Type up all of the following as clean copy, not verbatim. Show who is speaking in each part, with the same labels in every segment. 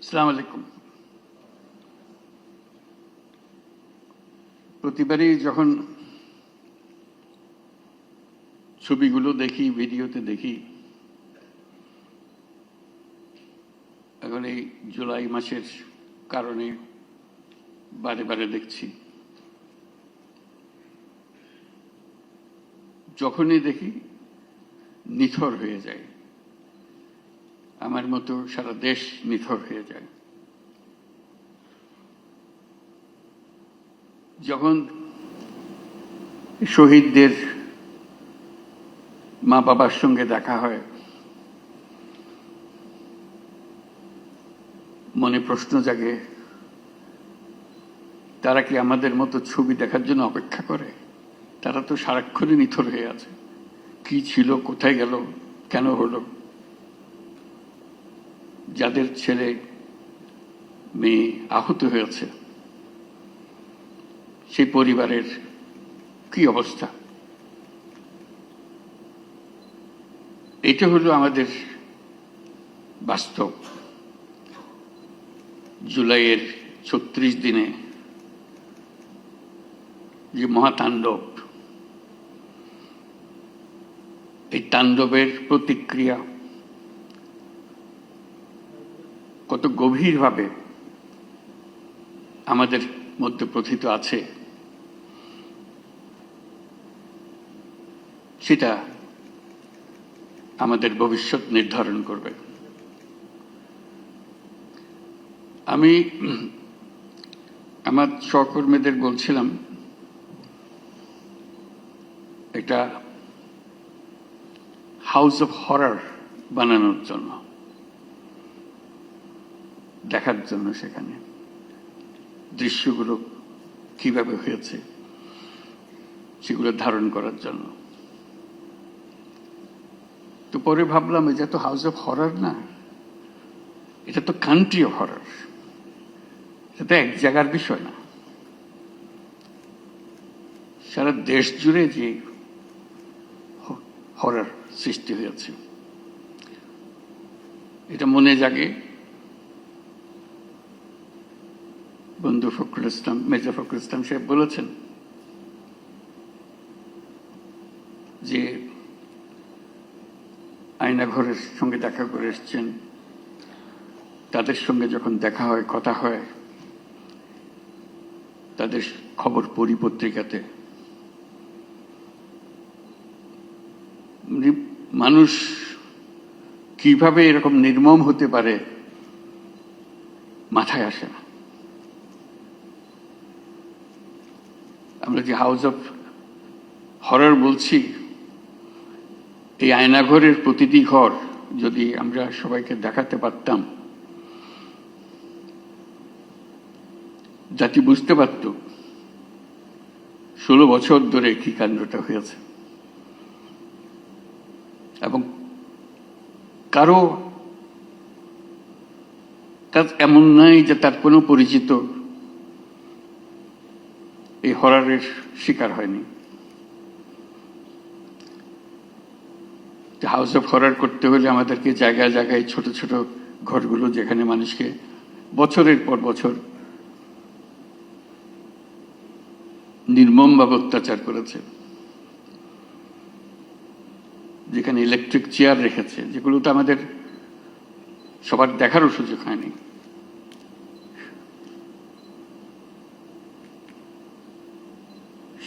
Speaker 1: আসসালামু আলাইকুম। প্রতিবারই যখন ছবিগুলো দেখি, ভিডিওতে দেখি, এখন এই জুলাই মাসের কারণে বারে বারে দেখছি, যখনই দেখি নিথর হয়ে যায়। আমার মতো সারা দেশ নিথর হয়ে যায়। যখন শহীদদের মা বাবার সঙ্গে দেখা হয়, মনে প্রশ্ন জাগে, তারা কি আমাদের মতো ছবি দেখার জন্য অপেক্ষা করে? তারা তো সারাক্ষণই নিথর হয়ে আছে। কি ছিল, কোথায় গেল, কেন হলো? যাদের ছেলে মেয়ে আহত হয়েছে, সেই পরিবারের কি অবস্থা? এটা হলো আমাদের বাস্তব। জুলাইয়ের ৩৬ দিনে যে মহাতাণ্ডব, এই তাণ্ডবের প্রতিক্রিয়া কত গভীরভাবে আমাদের মধ্যে প্রথিত আছে, সেটা আমাদের ভবিষ্যৎ নির্ধারণ করবে। আমি আমার সহকর্মীদের বলছিলাম, একটা হাউস অফ হরর বানানোর জন্য, দেখার জন্য সেখানে দৃশ্যগুলো কিভাবে হয়েছে সেগুলো ধারণ করার জন্য। তো পরে ভাবলাম, এটা তো হাউস অফ হরর না, এটা তো কান্ট্রি অফ হরর। এটা তো এক জায়গার বিষয় না, সারা দেশ জুড়ে যে হরর সৃষ্টি হয়েছে, এটা মনে জাগে। বন্ধু ফখরুল ইসলাম, মির্জা ফখরুল ইসলাম সাহেব বলেছেন যে আয়নাঘরের সঙ্গে দেখা করে এসছেন, তাদের সঙ্গে যখন দেখা হয়, কথা হয়, তাদের খবর পড়ি পত্রিকাতে, মানুষ কিভাবে এরকম নির্মম হতে পারে মাথায় আসে না। আমরা যে হাউস অফ হরর বলছি, এই আয়নাঘরের প্রতিটি ঘর যদি আমরা সবাইকে দেখাতে পারতাম, জাতি বুঝতে পারত 16 বছর ধরে কি কাণ্ডটা হয়েছে। এবং কারো কাজ এমন নাই যে তার কোনো পরিচিত এই হররের শিকার হয়নি। হাউস অফ হরর করতে হলে আমাদেরকে জায়গায় জায়গায় ছোট ছোট ঘরগুলো, যেখানে মানুষকে বছরের পর বছর নির্মমভাবে অত্যাচার করেছে, যেখানে ইলেকট্রিক চেয়ার রেখেছে, যেগুলো তো আমাদের সবার দেখারও সুযোগ হয়নি।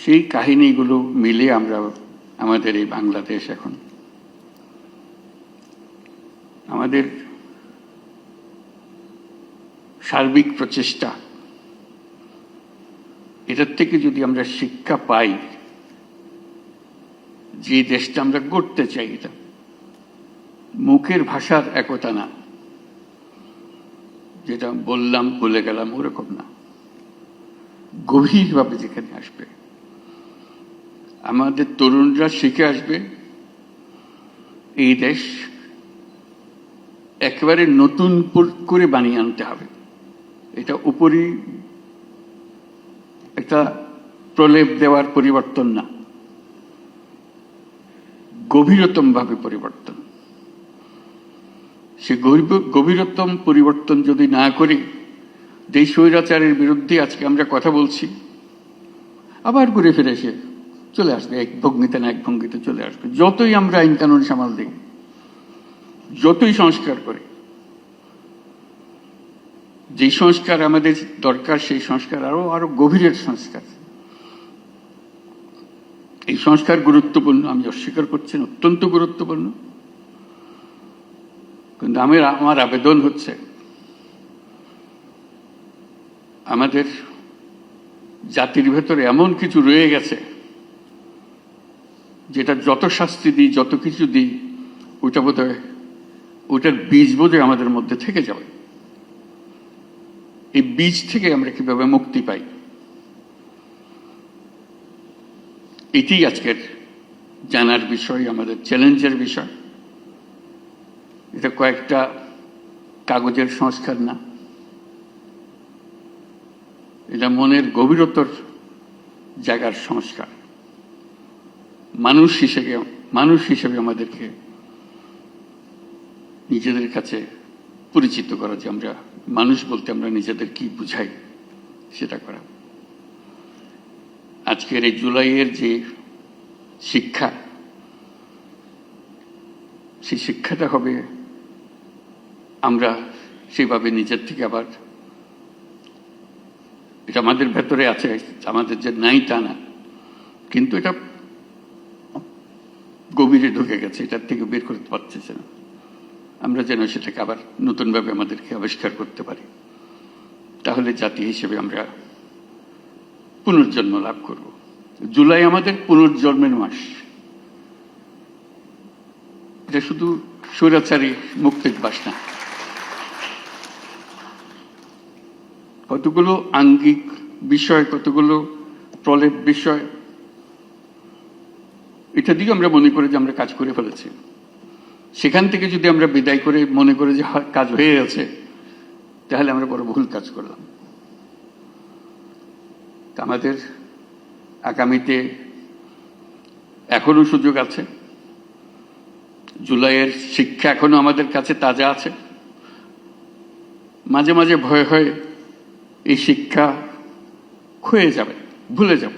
Speaker 1: সেই কাহিনীগুলো মিলে আমরা আমাদের এই বাংলাদেশ, এখন আমাদের সার্বিক প্রচেষ্টা, এটার থেকে যদি আমরা শিক্ষা পাই, যে দেশটা আমরা গড়তে চাই, এটা মুখের ভাষার একতা না, যেটা বললাম ভুলে গেলাম ওরকম না, গভীরভাবে যেখানে আসবে, আমাদের তরুণরা শিখে আসবে, এই দেশ একেবারে নতুন করে বানিয়ে আনতে হবে। এটা উপরই একটা প্রলেপ দেওয়ার পরিবর্তন না, গভীরতম ভাবে পরিবর্তন। সে গভীরতম পরিবর্তন যদি না করি, দেশ স্বৈরাচারের বিরুদ্ধে আজকে আমরা কথা বলছি, আবার ঘুরে ফিরে এসে চলে আসবে এক ভঙ্গিতে না এক ভঙ্গিতে চলে আসবে। যতই আমরা আইন কানুন সামাল দিই, যতই সংস্কার করি, যে সংস্কার আমাদের দরকার সেই সংস্কার আরো গভীরের সংস্কার। এই সংস্কার গুরুত্বপূর্ণ, আমি অস্বীকার করছি না, অত্যন্ত গুরুত্বপূর্ণ। কিন্তু আমার আবেদন হচ্ছে আমাদের জাতির ভেতরে এমন কিছু রয়ে গেছে যেটা যত শাস্তি দিই, যত কিছু দিই, ওইটা বোধহয় ওইটার বীজ বোধহয় আমাদের মধ্যে থেকে যাবে। এই বীজ থেকে আমরা কিভাবে মুক্তি পাই, এটি আজকের জানার বিষয়, আমাদের চ্যালেঞ্জের বিষয়। এটা কয়েকটা কাগজের সংস্কার না, এটা মনের গভীরতর জায়গার সংস্কার। মানুষ হিসেবে আমাদেরকে নিজেদের কাছে পরিচিত করা, যে আমরা মানুষ বলতে আমরা নিজেদের কি বুঝাই সেটা করা। আজকের এই জুলাইয়ের যে শিক্ষা, সেই শিক্ষাটা হবে আমরা সেভাবে নিজের থেকে আবার, এটা আমাদের ভেতরে আছে, আমাদের যে নাই তা না, কিন্তু এটা গভীরে ঢুকে গেছে, এটার থেকে বের করতে পারতেছে না। আমরা যেন সেটাকে আবার নতুনভাবে আমাদেরকে আবিষ্কার করতে পারি, তাহলে জাতি হিসেবে আমরা পুনর্জন্ম লাভ করব। জুলাই আমাদের পুনর্জন্মের মাস। এটা শুধু স্বৈরাচারী মুক্তির মাস না, কতগুলো আঙ্গিক বিষয়, কতগুলো প্রলেপ বিষয়, এটা দিয়ে আমরা মনে করি যে আমরা কাজ করে ফেলেছি। সেখান থেকে যদি আমরা বিদায় করে মনে করি যে কাজ হয়ে গেছে, তাহলে আমরা বড় ভুল কাজ করলাম। আমাদের আগামীতে এখনো সুযোগ আছে। জুলাইয়ের শিক্ষা এখনো আমাদের কাছে তাজা আছে। মাঝে মাঝে ভয় হয় এই শিক্ষা ক্ষয়ে যাবে, ভুলে যাব,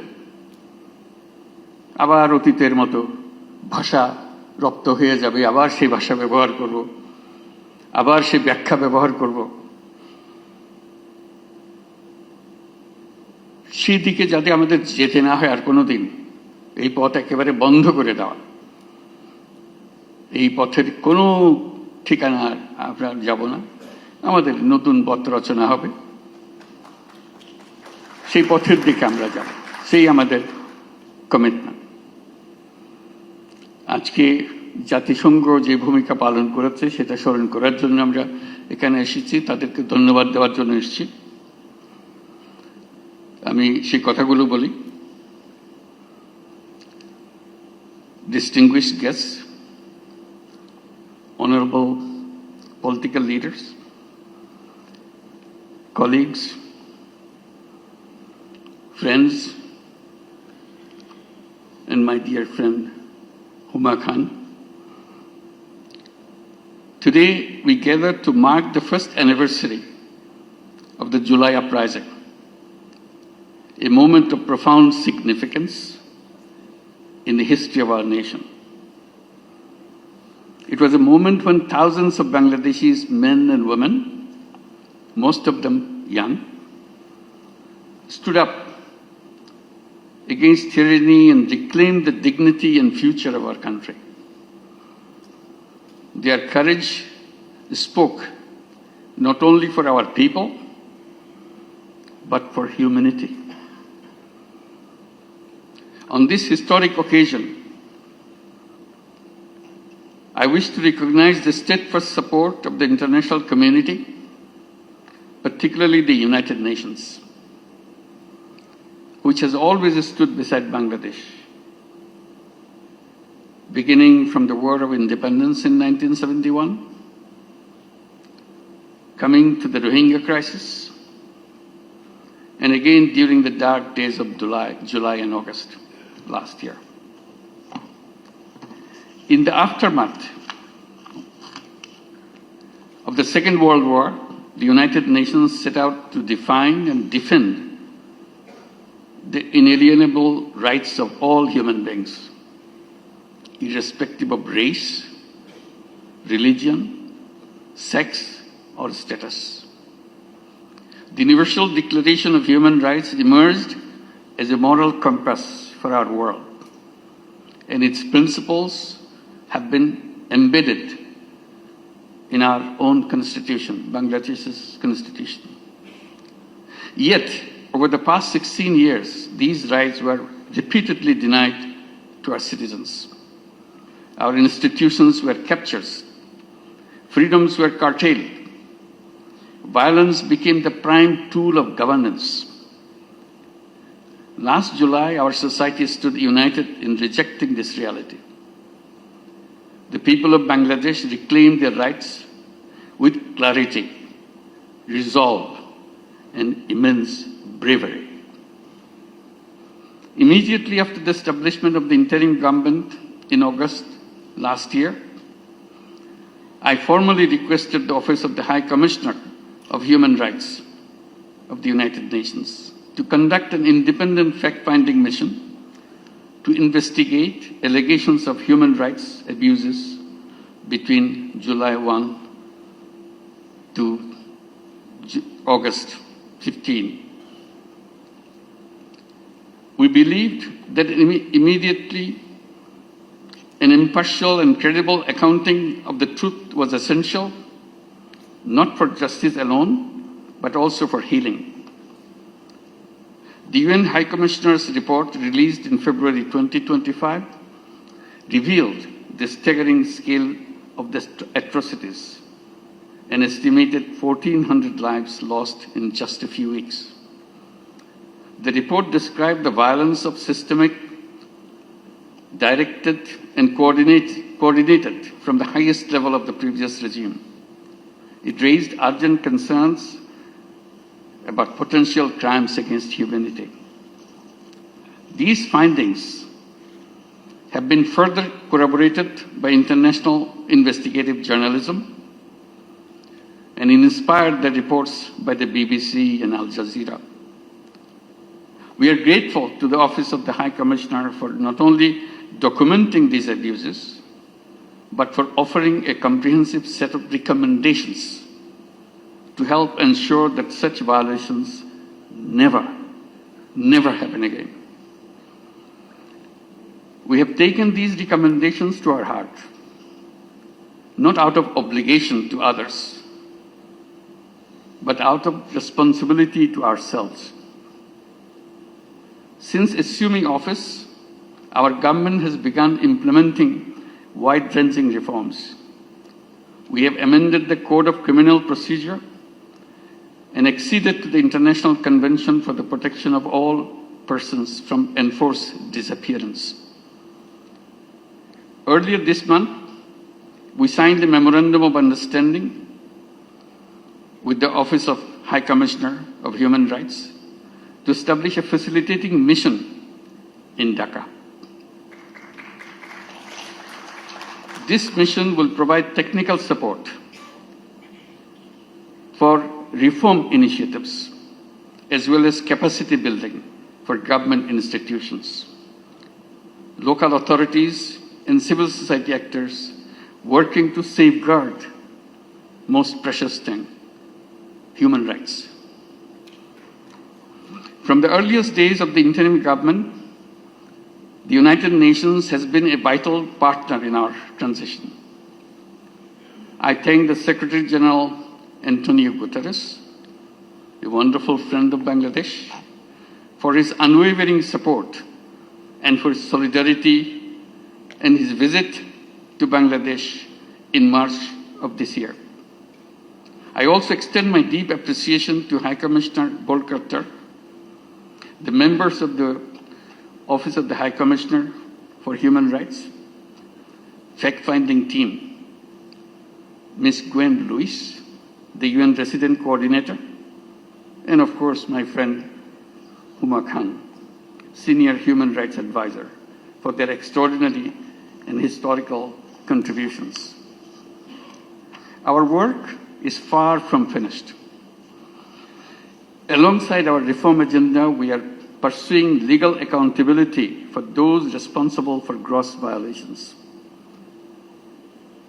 Speaker 1: আবার অতীতের মতো ভাষা রপ্ত হয়ে যাবে, আবার সেই ভাষা ব্যবহার করব, আবার সেই ব্যাখ্যা ব্যবহার করব। সেই দিকে যাতে আমাদের যেতে না হয় আর কোনোদিন, এই পথ একেবারে বন্ধ করে দেওয়া। এই পথের কোনো ঠিকানা আমরা যাব না, আমাদের নতুন পথ রচনা হবে, সেই পথের দিকে আমরা যাব, সেই আমাদের কমিটমেন্ট। আজকে জাতিসংঘ যে ভূমিকা পালন করেছে সেটা স্মরণ করার জন্য আমরা এখানে এসেছি, তাদেরকে ধন্যবাদ দেওয়ার জন্য এসেছি। আমি সেই কথাগুলো বলি। Distinguished guests, honorable political leaders, colleagues, friends, and my dear friend Huma Khan. Today we gather to mark the first anniversary of the July uprising, a moment of profound significance in the history of our nation. It was a moment when thousands of Bangladeshis, men and women, most of them young, stood up against tyranny and reclaimed the dignity and future of our country. Their courage spoke not only for our people, but for humanity. On this historic occasion, I wish to recognize the steadfast support of the international community, particularly the United Nations, which has always stood beside Bangladesh, beginning from the War of Independence in 1971, coming to the Rohingya crisis, and again during the dark days of July and August last year. In the aftermath, of the Second World War, the United Nations set out to define and defend the inalienable rights of all human beings, irrespective of race, religion, sex, or status. The Universal Declaration of Human Rights emerged as a moral compass for our world, and its principles have been embedded in our own constitution, Bangladesh's constitution. Yet, over the past 16 years, these rights were repeatedly denied to our citizens. Our institutions were captured, freedoms were curtailed, violence became the prime tool of governance. Last July, our society stood united in rejecting this reality. The people of Bangladesh reclaimed their rights with clarity, resolve, and immense bravery. Immediately after the establishment of the interim government in August last year, I formally requested the Office of the High Commissioner of Human Rights of the United Nations to conduct an independent fact-finding mission to investigate allegations of human rights abuses between July 1 to August 15. We believed that immediately an impartial and credible accounting of the truth was essential, not for justice alone, but also for healing. The UN High Commissioner's report, released in February 2025, revealed the staggering scale of the atrocities, an estimated 1,400 lives lost in just a few weeks. The report described the violence of systemic, directed, and coordinated from the highest level of the previous regime. It raised urgent concerns about potential crimes against humanity. These findings have been further corroborated by international investigative journalism and inspired the reports by the BBC and Al Jazeera. We are grateful to the Office of the High Commissioner for not only documenting these abuses, but for offering a comprehensive set of recommendations to help ensure that such violations never happen again. We have taken these recommendations to our heart, not out of obligation to others, but out of responsibility to ourselves. Since assuming office, our government has begun implementing wide-ranging reforms. We have amended the Code of Criminal Procedure and acceded to the International Convention for the Protection of All Persons from Enforced Disappearance. Earlier this month, we signed a Memorandum of Understanding with the Office of High Commissioner of Human Rights to establish a facilitating mission in Dhaka. This mission will provide technical support for reform initiatives, as well as capacity building for government institutions, local authorities, and civil society actors working to safeguard most precious thing, human rights. From the earliest days of the interim government, the United Nations has been a vital partner in our transition. I thank the Secretary General Antonio Guterres, a wonderful friend of Bangladesh, for his unwavering support and for his solidarity and his visit to Bangladesh in March of this year. I also extend my deep appreciation to High Commissioner Volker Turk, the members of the Office of the High Commissioner for Human Rights, fact-finding team, Ms. Gwen Lewis, the UN Resident Coordinator, and of course my friend Huma Khan, Senior Human Rights Advisor, for their extraordinary and historical contributions. Our work is far from finished. Alongside our reform agenda, we are pursuing legal accountability for those responsible for gross violations.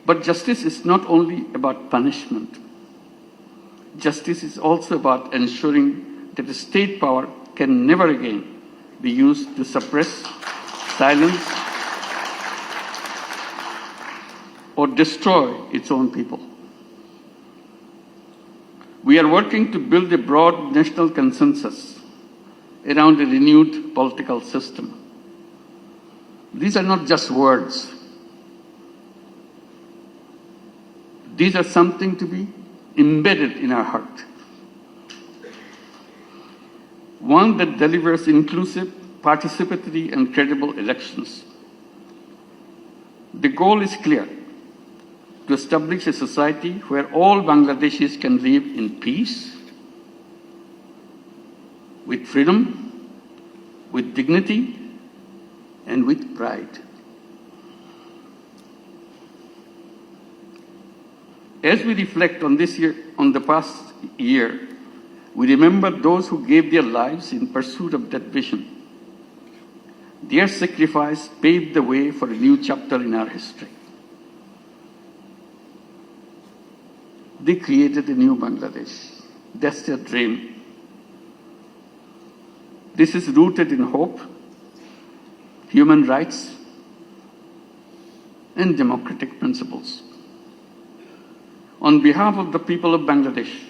Speaker 1: But justice is not only about punishment. Justice is also about ensuring that the state power can never again be used to suppress, silence, or destroy its own people. We are working to build a broad national consensus around a renewed political system. These are not just words. These are something to be embedded in our heart. One that delivers inclusive, participatory, and credible elections. The goal is clear: to establish a society where all Bangladeshis can live in peace, with freedom, with dignity, and with pride. As we reflect on the past year, we remember those who gave their lives in pursuit of that vision. Their sacrifice paved the way for a new chapter in our history. They created a new Bangladesh. That's their dream. This is rooted in hope, human rights, and democratic principles. On behalf of the people of Bangladesh,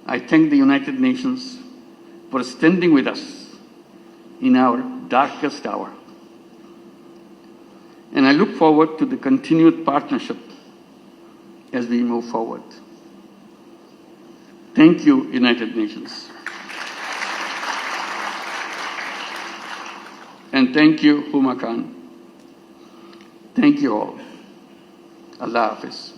Speaker 1: I thank the United Nations for standing with us in our darkest hour. And I look forward to the continued partnership as we move forward. Thank you, United Nations. And thank you, Huma Khan. Thank you all. Allah Hafiz.